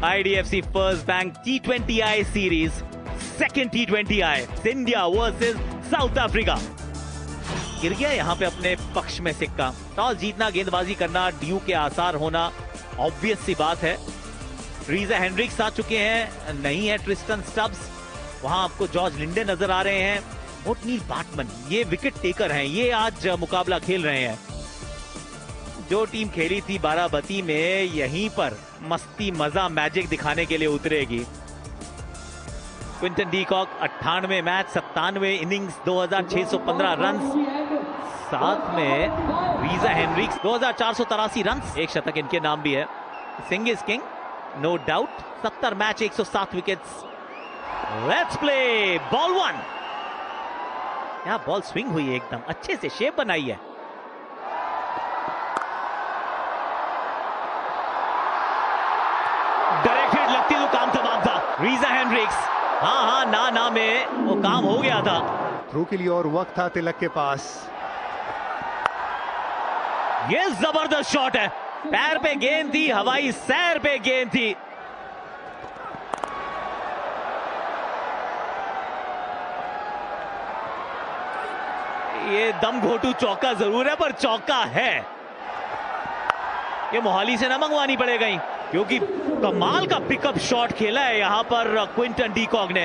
IDFC First Bank T20I series, second T20I, India versus South Africa. गिर गया यहाँ पे अपने पक्ष में सिक्का. टॉस जीतना, गेंदबाजी करना, ड्यू के आसार होना ऑब्वियस सी बात है. रीजा हेनरिक्स आ चुके हैं, नहीं है ट्रिस्टन स्टब्स. वहां आपको जॉर्ज लिंडे नजर आ रहे हैं. मोटनील बाटमन ये विकेट टेकर हैं, ये आज मुकाबला खेल रहे हैं. जो टीम खेली थी बाराबती में, यहीं पर मस्ती मजा मैजिक दिखाने के लिए उतरेगी. Quinton de Kock 98 match, 97 innings, 2615 run. साथ में रीजा हेनरिक्स 2483 रन, एक शतक इनके नाम भी है. Singh is king no doubt. 70 match, 107 wickets. Let's play ball 1. यहां बॉल स्विंग हुई है, एकदम अच्छे से शेप बनाई है. डायरेक्टेड लगती तो काम तमाम था. रीजा हेनरिक्स, हाँ ना में वो काम हो गया था. थ्रू के लिए और वक्त था तिलक के पास. ये जबरदस्त शॉट है. पैर पे गेंद थी, हवाई सैर पे गेंद थी. ये दम घोटू चौका जरूर है, पर चौका है. ये मोहाली से ना मंगवानी पड़ेगा, क्योंकि कमाल का पिकअप शॉट खेला है यहां पर क्विंटन डीकॉक ने.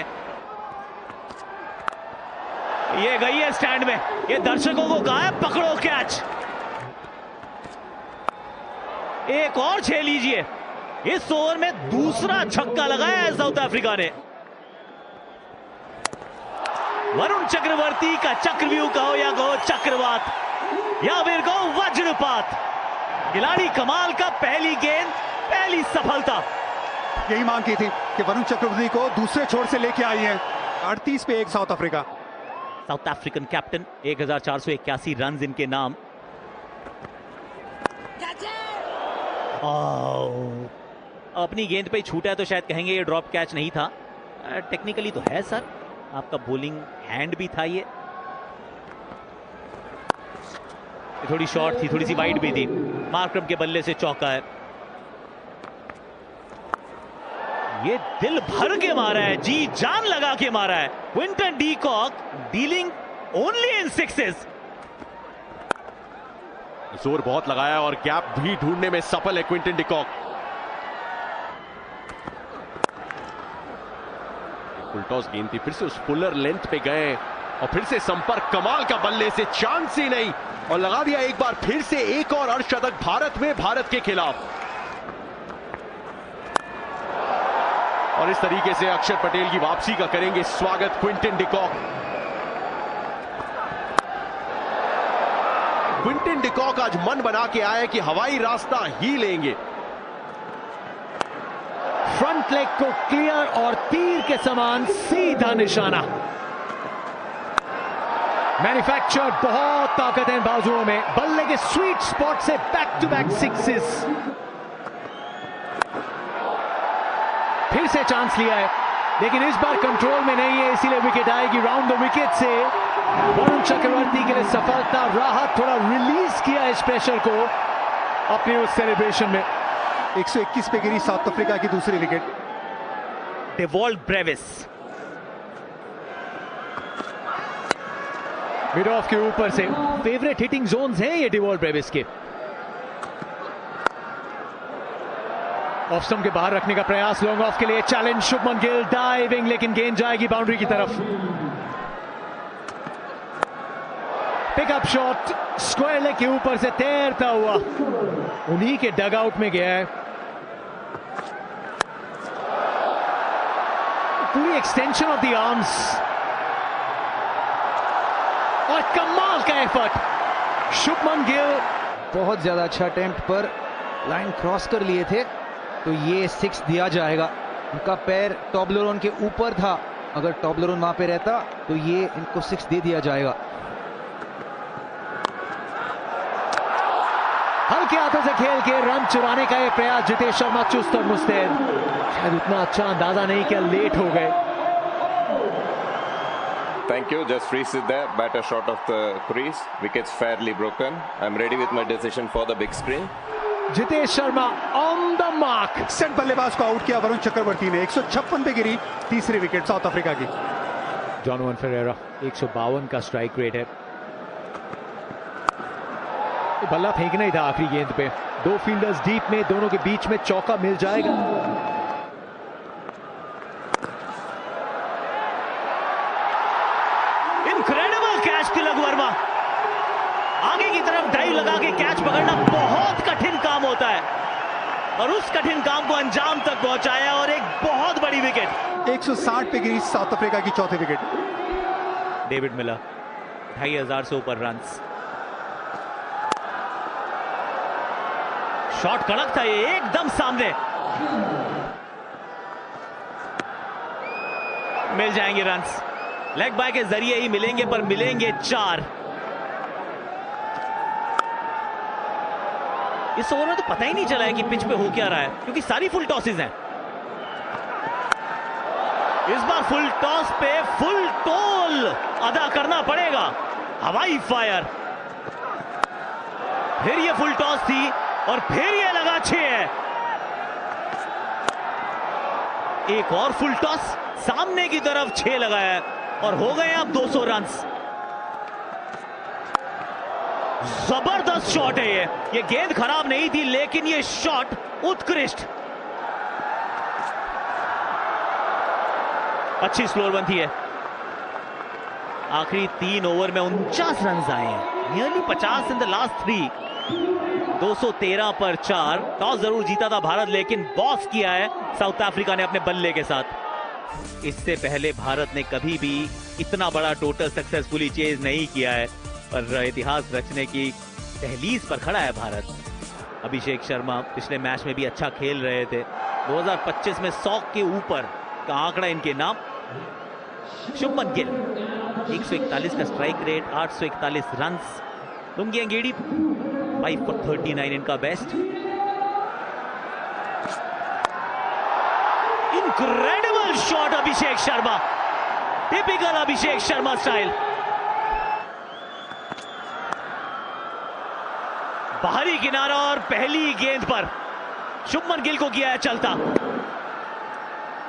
ये गई है स्टैंड में. ये दर्शकों को कहा है पकड़ो कैच. एक और छह लीजिए. इस ओवर में दूसरा छक्का लगाया है साउथ अफ्रीका ने. वरुण चक्रवर्ती का चक्रव्यूह कहो या कहो चक्रवात, या फिर कहो वज्रपात. खिलाड़ी कमाल का. पहली गेंद, पहली सफलता. यही मांग की थी कि वरुण चक्रवर्ती को दूसरे छोर से लेके आई है. 38 पे 1 south Africa. South African captain, 1481 run इनके नाम. अपनी गेंद पे छूटा है तो शायद कहेंगे ये ड्रॉप कैच नहीं था. टेक्निकली तो है सर, आपका बॉलिंग हैंड भी था. ये थोड़ी शॉर्ट थी, थोड़ी सी वाइड भी थी. मार्करम के बल्ले से चौका है. ये दिल भर के मारा है, जी जान लगा के मारा है. Quinton de Kock dealing only in sixes. जोर बहुत लगाया और गैप भी ढूंढने में सफल है क्विंटन डीकॉक. फुल टॉस गेंद थी, फिर से उस फुलर लेंथ पे गए और फिर से संपर्क. कमाल का बल्ले से, चांस ही नहीं, और लगा दिया एक बार फिर से. एक और अर्धशतक भारत में, भारत के खिलाफ. और इस तरीके से अक्षर पटेल की वापसी का करेंगे स्वागत क्विंटन डीकॉक. क्विंटन डीकॉक आज मन बना के आए कि हवाई रास्ता ही लेंगे. फ्रंट लेग को क्लियर और तीर के समान सीधा निशाना. मैन्युफैक्चर बहुत ताकत है बाजुओं में. बल्ले के स्वीट स्पॉट से बैक टू बैक सिक्सेस. फिर से चांस लिया है, लेकिन इस बार कंट्रोल में नहीं है, इसीलिए विकेट आएगी. राउंड द विकेट से वरुण चक्रवर्ती के लिए सफलता. राहत, थोड़ा रिलीज किया इस प्रेशर को अपने उस सेलिब्रेशन में. 121 पे गिरी साउथ अफ्रीका की दूसरी wicket. Dewald Brevis mid of के ऊपर से. फेवरेट हिटिंग जोन्स हैं ये डेवॉल्ट ब्रेविस के. ऑफ स्टंप के बाहर रखने का प्रयास, लॉन्ग ऑफ के लिए चैलेंज. शुभमन गिल डाइविंग, लेकिन गेंद जाएगी बाउंड्री की तरफ. पिकअप शॉट स्क्वायर लेग के ऊपर से तैरता हुआ उन्हीं के डगआउट में गया है. पूरी एक्सटेंशन ऑफ द आर्म्स और कमाल का एफर्ट. शुभमन गिल बहुत ज्यादा अच्छा अटेम्प्ट पर लाइन क्रॉस कर लिए थे, तो ये 6 दिया जाएगा. उनका पैर टॉबलरोन के ऊपर था, अगर टॉबलरोन वहां पे रहता तो ये इनको 6 दे दिया जाएगा. हल्के हाथों से खेल के रन चुराने का ये प्रयास. जितेश शर्मा चुस्त और मुस्तैद. शायद उतना अच्छा अंदाजा नहीं किया, लेट हो गए. Thank you. Just freeze it there. Batter short of the crease. Wickets fairly broken. I'm ready with my decision for the big screen. Jitesh Sharma on the mark. Set बल्लेबाज को आउट किया वरुण चक्रवर्ती ने। 156 पे गिरी तीसरी विकेट साउथ अफ्रीका की। Donovan Ferreira 152 का strike rate है। बल्ला फेंकना ही था आखिरी गेंद पे। दो फील्डर्स डीप में, दोनों के बीच में चौका मिल जाएगा। Incredible catch Tilak Varma. आगे की तरफ डाइव लगा के कैच पकड़ना बहुत कठिन काम होता है और उस कठिन काम को अंजाम तक पहुंचाया और एक बहुत बड़ी विकेट। 160 पे गिरी साउथ अफ्रीका की चौथी विकेट। डेविड मिलर 2500 से ऊपर रन्स। शॉट कड़क था ये, एकदम सामने। मिल जाएंगे रन्स, लेग बाय के जरिए ही मिलेंगे, पर मिलेंगे 4। इस ओवर में तो पता ही नहीं चला है कि पिच पे हो क्या रहा है, क्योंकि सारी फुल टॉसेज हैं। इस बार फुल टॉस पे फुल टोल अदा करना पड़ेगा। हवाई फायर, फिर ये फुल टॉस थी और फिर ये लगा 6। एक और फुल टॉस, सामने की तरफ 6 लगाया और हो गए अब 200 रन्स। जबरदस्त शॉट है ये गेंद खराब नहीं थी, लेकिन ये शॉट उत्कृष्ट। अच्छी स्लोअर बन थी है। आखिरी 3 ओवर में 49 रन आए हैं, नियरली 50 इन द लास्ट 3। 213 पर 4। टॉस जरूर जीता था भारत, लेकिन बॉस किया है साउथ अफ्रीका ने अपने बल्ले के साथ। इससे पहले भारत ने कभी भी इतना बड़ा टोटल सक्सेसफुली चेज नहीं किया है, पर इतिहास रचने की दहलीज पर खड़ा है भारत। अभिषेक शर्मा पिछले मैच में भी अच्छा खेल रहे थे। 2025 में 100 के ऊपर का आंकड़ा इनके नाम। शुभमन गिल 141 का strike rate, 841 runs. Lungi एंगेडी 5 for 39 इनका best. Incredible shot Abhishek Sharma, typical Abhishek Sharma style. बाहरी किनारा और पहली गेंद पर शुभमन गिल को किया है चलता।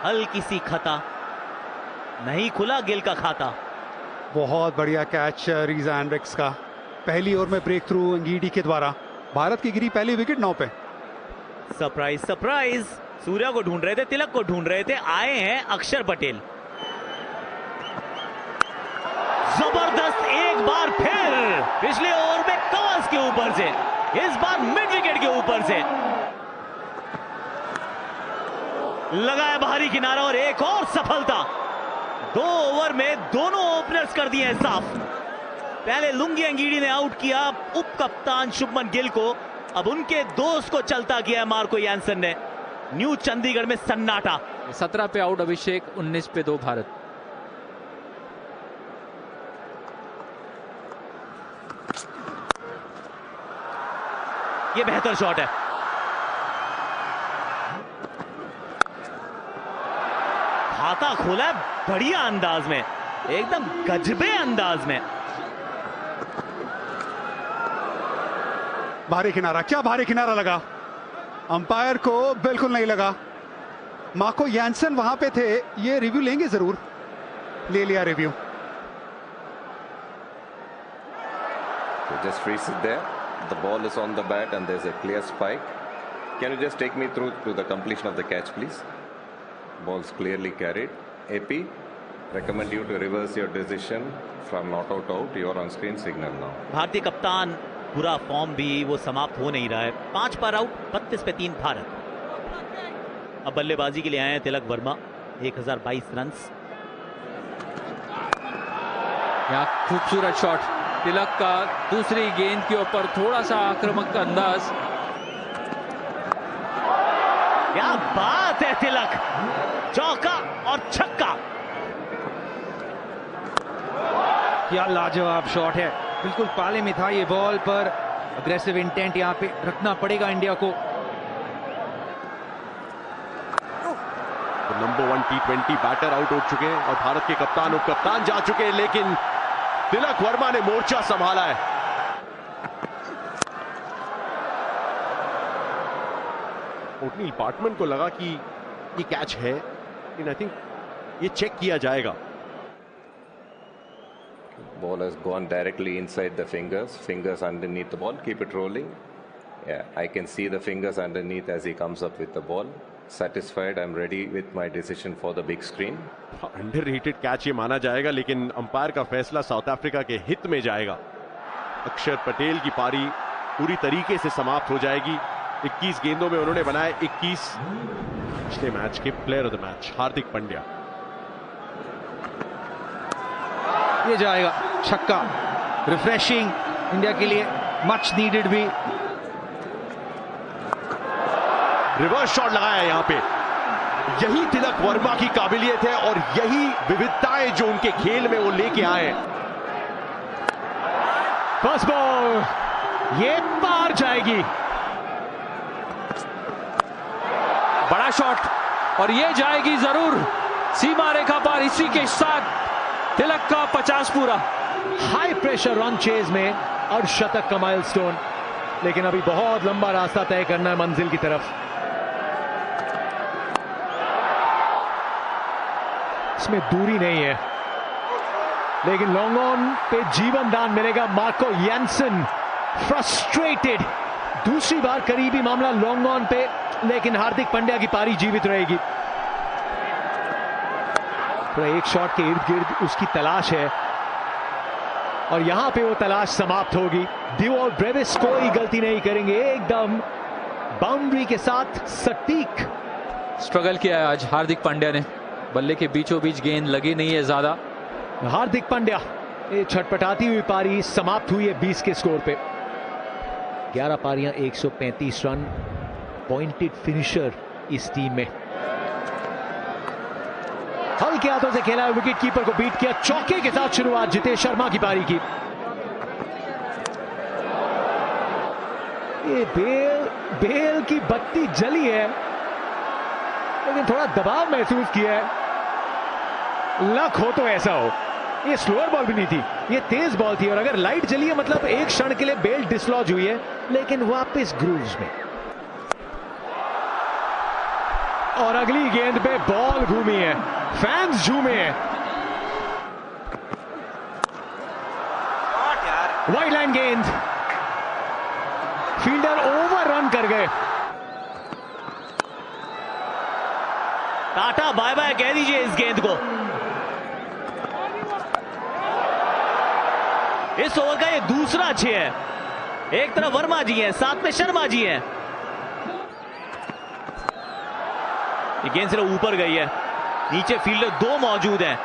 हल्की सी खता, नहीं खुला गिल का खाता। बहुत बढ़िया कैच रीजा एंड्रिक्स का। पहली ओवर में ब्रेक थ्रू अंगीडी के द्वारा भारत की गिरी पहली विकेट 9 पे। सरप्राइज सरप्राइज, सूर्या को ढूंढ रहे थे, तिलक को ढूंढ रहे थे, आए हैं अक्षर पटेल। जबरदस्त एक बार फिर, पिछले ओवर में कवर्स के ऊपर से, इस बार मिड विकेट के ऊपर से लगाया बाहरी किनारा और एक और सफलता। 2 ओवर में दोनों ओपनर्स कर दिए हैं साफ। पहले लुंगी अंगीडी ने आउट किया उप कप्तान शुभमन गिल को, अब उनके दोस्त को चलता किया है मार्को यानसन ने। न्यू चंडीगढ़ में सन्नाटा। 17 पे आउट अभिषेक, 19 पे 2 भारत। ये बेहतर शॉट है। खाता खोला है बढ़िया अंदाज में, एकदम गजबे अंदाज में। भारी किनारा, क्या भारी किनारा लगा। अंपायर को बिल्कुल नहीं लगा। मार्को यानसन वहां पे थे, ये रिव्यू लेंगे जरूर। ले लिया review. Just freeze it there. The ball is on the bat and there's a clear spike. Can you just take me through to the completion of the catch, please? Ball's clearly carried. AP, recommend you to reverse your decision from not out out. You're on screen signal now. भारतीय कप्तान पूरा form भी वो समाप्त हो नहीं रहा है। 5 पर आउट, 32 पे 3 भारत। अब बल्लेबाजी के लिए आए हैं तिलक वर्मा, 1022 रन्स। यहाँ खूबसूरत शॉट तिलक का, दूसरी गेंद के ऊपर थोड़ा सा आक्रामक अंदाज। क्या बात है तिलक, चौका और छक्का। क्या लाजवाब शॉट है, बिल्कुल पाले में था ये बॉल, पर अग्रेसिव इंटेंट यहाँ पे रखना पड़ेगा इंडिया को। तो नंबर 1 T20 बैटर आउट हो चुके हैं और भारत के कप्तान उप कप्तान जा चुके हैं, लेकिन तिलक वर्मा ने मोर्चा संभाला है। ओटनील बाटमैन को लगा कि ये कैच है, लेकिन आई थिंक ये चेक किया जाएगा। Ball has gone directly inside the fingers underneath the ball. Keep it rolling. Yeah, I can see the fingers underneath as he comes up with the ball. Satisfied, I'm ready with my decision for the big screen. Underrated catch ये माना जाएगा, लेकिन umpire का फैसला south Africa के हित में जाएगा। अक्षर पटेल की पारी पूरी तरीके से समाप्त हो जाएगी। 21 गेंदों में उन्होंने बनाए 21। पिछले मैच के player of the match Hardik Pandya. ये जाएगा छक्का, रिफ्रेशिंग इंडिया के लिए, मच नीडेड भी। रिवर्स शॉट लगाया है यहां पे। यही तिलक वर्मा की काबिलियत है और यही विविधताएं जो उनके खेल में वो लेके आए। फर्स्ट बॉल, ये पार जाएगी। बड़ा शॉट और ये जाएगी जरूर सीमा रेखा पार। इसी के साथ तिलक का 50 पूरा। हाई प्रेशर रन चेज में अर्धशतक का माइलस्टोन, लेकिन अभी बहुत लंबा रास्ता तय करना है मंजिल की तरफ। इसमें दूरी नहीं है, लेकिन लॉन्ग ऑन पे जीवन दान मिलेगा मार्को यानसन। फ्रस्ट्रेटेड, दूसरी बार करीबी मामला लॉन्ग ऑन पे, लेकिन हार्दिक पांड्या की पारी जीवित रहेगी। थोड़ा एक शॉट के इर्द गिर्द उसकी तलाश है और यहां पे वो तलाश समाप्त होगी। डिवॉल ब्रेविस कोई गलती नहीं करेंगे, एकदम बाउंड्री के साथ सटीक। स्ट्रगल किया है आज हार्दिक पांड्या ने, बल्ले के बीचों बीच गेंद लगी नहीं है ज्यादा। हार्दिक पांड्या, ये छटपटाती हुई पारी समाप्त हुई है 20 के स्कोर पे। 11 पारियां, 135 रन, पॉइंटेड फिनिशर इस टीम में। हल्के हाथों से खेला, विकेट कीपर को बीट किया, चौके के साथ शुरुआत जितेश शर्मा की पारी की। ये बेल की बत्ती जली है, लेकिन थोड़ा दबाव महसूस किया है। लक हो तो ऐसा हो। ये स्लोअर बॉल भी नहीं थी, ये तेज बॉल थी, और अगर लाइट जली है मतलब एक क्षण के लिए बेल डिसलॉज हुई है, लेकिन वापस ग्रूव्स में। और अगली गेंद पे बॉल घूमी है, फैंस झूमे हैं। वाइड लाइन गेंद, फील्डर ओवर रन कर गए। टाटा बाय बाय कह दीजिए इस गेंद को। इस ओवर का ये दूसरा 6 है। एक तरफ वर्मा जी हैं, साथ में शर्मा जी हैं। ये गेंद सिर्फ ऊपर गई है, नीचे फील्डर 2 मौजूद हैं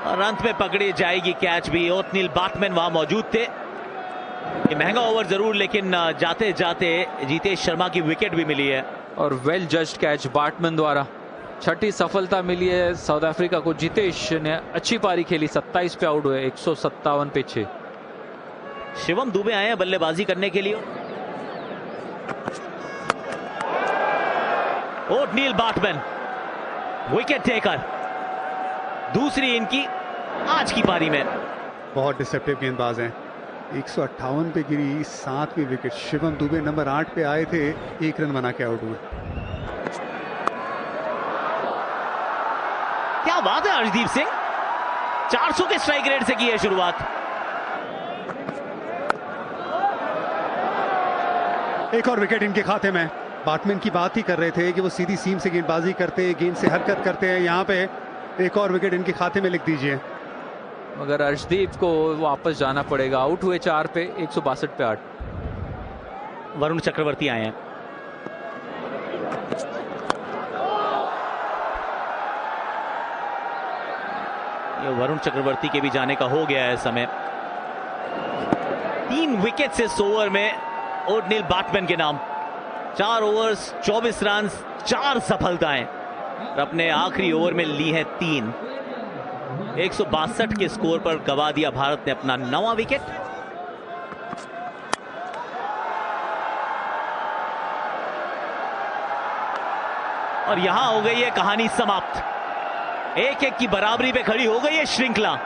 और अंत में पकड़ी जाएगी कैच भी। ओटनील बाटमैन वहां मौजूद थे। ये महंगा ओवर जरूर, लेकिन जाते जाते जितेश शर्मा की विकेट भी मिली है। और वेल जज्ड कैच बाटमैन द्वारा। छठी सफलता मिली है साउथ अफ्रीका को। जितेश ने अच्छी पारी खेली, 27 पे आउट हुए, 157 पे 6। शिवम दुबे आए हैं बल्लेबाजी करने के लिए। ओटनील बाटमैन विकेट टेकर, दूसरी इनकी आज की पारी में। बहुत डिसेप्टिव गेंदबाज हैं। 158 पे गिरी 7वीं विकेट। शिवम दुबे नंबर 8 पे आए थे, 1 रन बना के आउट हुए। क्या बात है अर्शदीप सिंह, 400 के स्ट्राइक रेट से की है शुरुआत। एक और विकेट इनके खाते में। बाटमैन की बात ही कर रहे थे कि वो सीधी सीम से गेंदबाजी करते हैं, गेंद से हरकत करते हैं। यहाँ पे एक और विकेट इनके खाते में लिख दीजिए। मगर अर्शदीप को वापस जाना पड़ेगा। आउट हुए 4 पे, 162 पे 8। वरुण चक्रवर्ती आए हैं। ये वरुण चक्रवर्ती के भी जाने का हो गया है समय। 3 विकेट से इस ओवर में ओटनील बाटमैन के नाम। 4 ओवर्स 24 रन, 4 सफलताएं और अपने आखिरी ओवर में ली है 3। 162 के स्कोर पर गवा दिया भारत ने अपना 9वां विकेट। और यहां हो गई है कहानी समाप्त। 1-1 की बराबरी पे खड़ी हो गई है श्रृंखला।